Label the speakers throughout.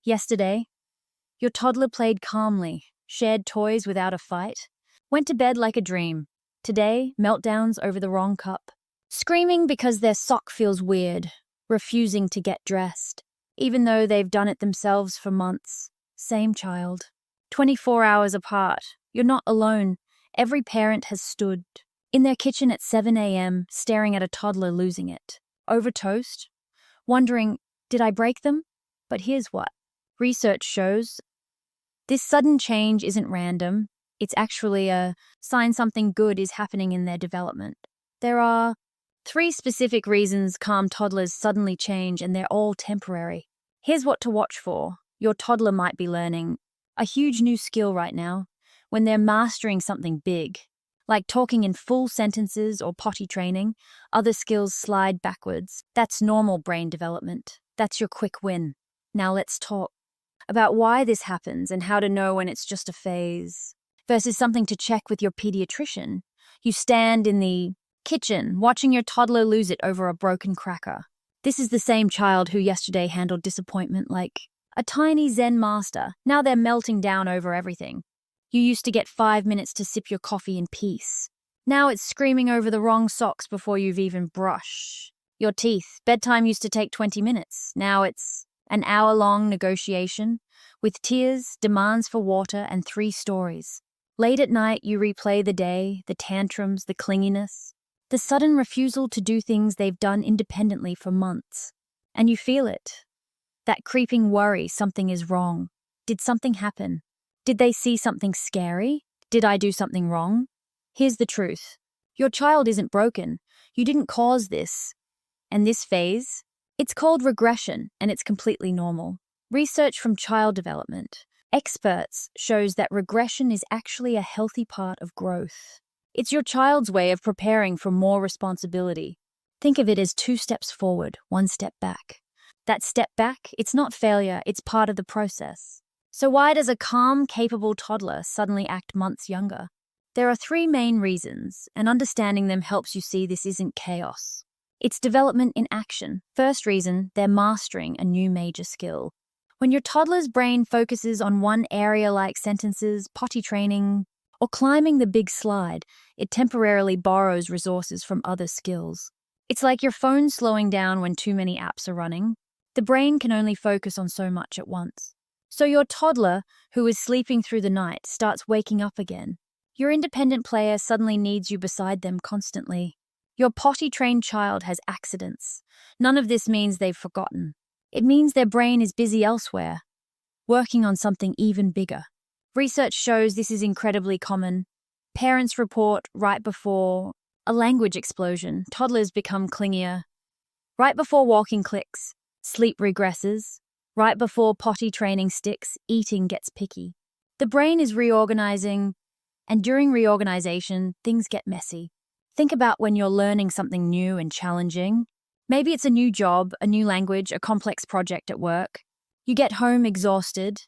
Speaker 1: Yesterday, your toddler played calmly, shared toys without a fight, went to bed like a dream. Today, meltdowns over the wrong cup. Screaming because their sock feels weird, refusing to get dressed, even though they've done it themselves for months. Same child. 24 hours apart. You're not alone. Every parent has stood in their kitchen at 7 a.m., staring at a toddler losing it. Over toast, wondering, did I break them? But here's what research shows. This sudden change isn't random. It's actually a sign something good is happening in their development. There are 3 specific reasons calm toddlers suddenly change, and they're all temporary. Here's what to watch for. Your toddler might be learning a huge new skill right now. When they're mastering something big, like talking in full sentences or potty training, other skills slide backwards. That's normal brain development. That's your quick win. Now let's talk about why this happens and how to know when it's just a phase versus something to check with your pediatrician. You stand in the kitchen watching your toddler lose it over a broken cracker. This is the same child who yesterday handled disappointment like a tiny Zen master. Now they're melting down over everything. You used to get 5 minutes to sip your coffee in peace. Now it's screaming over the wrong socks before you've even brushed your teeth. Bedtime used to take 20 minutes. Now it's an hour-long negotiation with tears, demands for water, and 3 stories. Late at night, you replay the day, the tantrums, the clinginess, the sudden refusal to do things they've done independently for months. And you feel it. That creeping worry something is wrong. Did something happen? Did they see something scary? Did I do something wrong? Here's the truth. Your child isn't broken. You didn't cause this. And this phase, it's called regression, and it's completely normal. Research from child development, experts shows that regression is actually a healthy part of growth. It's your child's way of preparing for more responsibility. Think of it as 2 steps forward, 1 step back. That step back, it's not failure, it's part of the process. So why does a calm, capable toddler suddenly act months younger? There are 3 main reasons, and understanding them helps you see this isn't chaos. It's development in action. First reason, they're mastering a new major skill. When your toddler's brain focuses on one area like sentences, potty training, or climbing the big slide, it temporarily borrows resources from other skills. It's like your phone slowing down when too many apps are running. The brain can only focus on so much at once. So your toddler, who is sleeping through the night, starts waking up again. Your independent player suddenly needs you beside them constantly. Your potty-trained child has accidents. None of this means they've forgotten. It means their brain is busy elsewhere, working on something even bigger. Research shows this is incredibly common. Parents report right before a language explosion, toddlers become clingier. Right before walking clicks, sleep regresses. Right before potty training sticks, eating gets picky. The brain is reorganizing, and during reorganization, things get messy. Think about when you're learning something new and challenging. Maybe it's a new job, a new language, a complex project at work. You get home exhausted.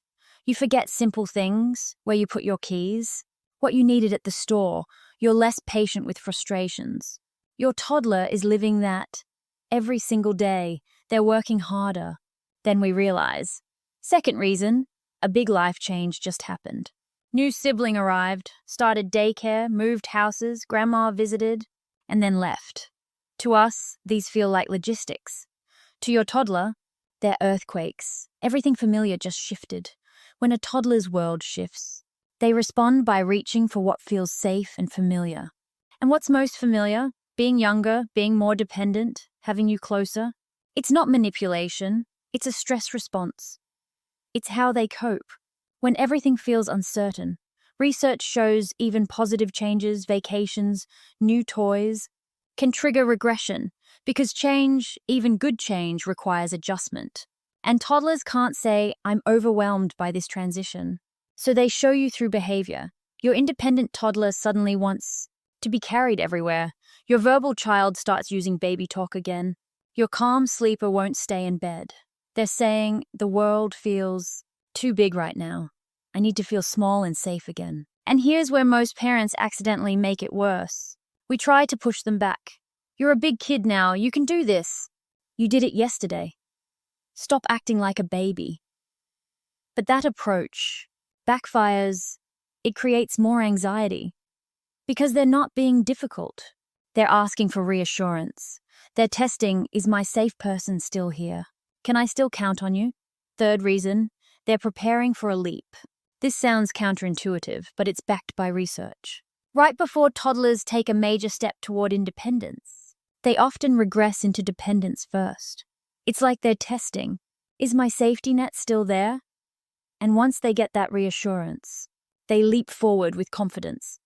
Speaker 1: You forget simple things, where you put your keys, what you needed at the store. You're less patient with frustrations. Your toddler is living that every single day. They're working harder. Then we realize. Second reason, a big life change just happened. New sibling arrived, started daycare, moved houses, grandma visited, and then left. To us, these feel like logistics. To your toddler, they're earthquakes. Everything familiar just shifted. When a toddler's world shifts, they respond by reaching for what feels safe and familiar. And what's most familiar? Being younger, being more dependent, having you closer. It's not manipulation. It's a stress response. It's how they cope. When everything feels uncertain, research shows even positive changes, vacations, new toys, can trigger regression because change, even good change, requires adjustment. And toddlers can't say, I'm overwhelmed by this transition. So they show you through behavior. Your independent toddler suddenly wants to be carried everywhere. Your verbal child starts using baby talk again. Your calm sleeper won't stay in bed. They're saying, the world feels too big right now. I need to feel small and safe again. And here's where most parents accidentally make it worse. We try to push them back. You're a big kid now. You can do this. You did it yesterday. Stop acting like a baby. But that approach backfires. It creates more anxiety because they're not being difficult. They're asking for reassurance. They're testing, is my safe person still here? Can I still count on you? Third reason, they're preparing for a leap. This sounds counterintuitive, but it's backed by research. Right before toddlers take a major step toward independence, they often regress into dependence first. It's like they're testing, is my safety net still there? And once they get that reassurance, they leap forward with confidence.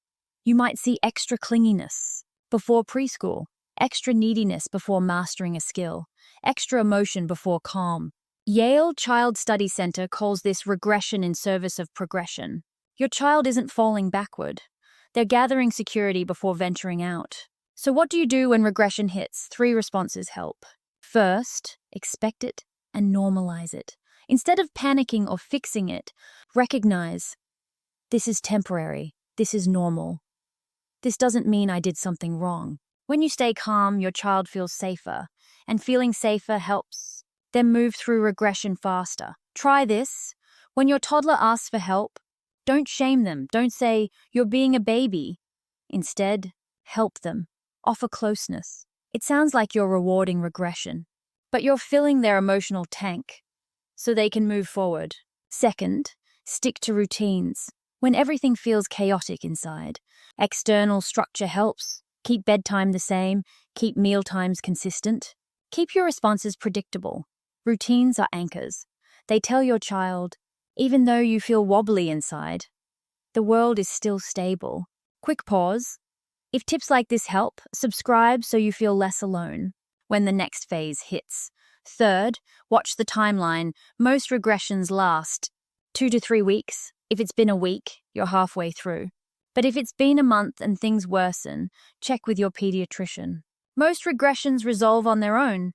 Speaker 1: You might see extra clinginess before preschool, extra neediness before mastering a skill, extra emotion before calm. Yale Child Study Center calls this regression in service of progression. Your child isn't falling backward. They're gathering security before venturing out. So what do you do when regression hits? 3 responses help. First, expect it and normalize it. Instead of panicking or fixing it, recognize, this is temporary, this is normal. This doesn't mean I did something wrong. When you stay calm, your child feels safer, and feeling safer helps them move through regression faster. Try this. When your toddler asks for help, don't shame them. Don't say, you're being a baby. Instead, help them. Offer closeness. It sounds like you're rewarding regression, but you're filling their emotional tank so they can move forward. Second, stick to routines. When everything feels chaotic inside, external structure helps. Keep bedtime the same, keep meal times consistent. Keep your responses predictable. Routines are anchors. They tell your child, even though you feel wobbly inside, the world is still stable. Quick pause. If tips like this help, subscribe so you feel less alone when the next phase hits. Third, watch the timeline. Most regressions last 2 to 3 weeks. If it's been a week, you're halfway through. But if it's been a month and things worsen, check with your pediatrician. Most regressions resolve on their own,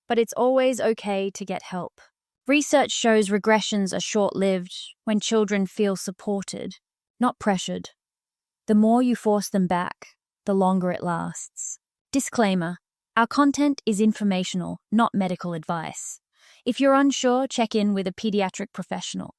Speaker 1: but it's always okay to get help. Research shows regressions are short-lived when children feel supported, not pressured. The more you force them back, the longer it lasts. Disclaimer: our content is informational, not medical advice. If you're unsure, check in with a pediatric professional.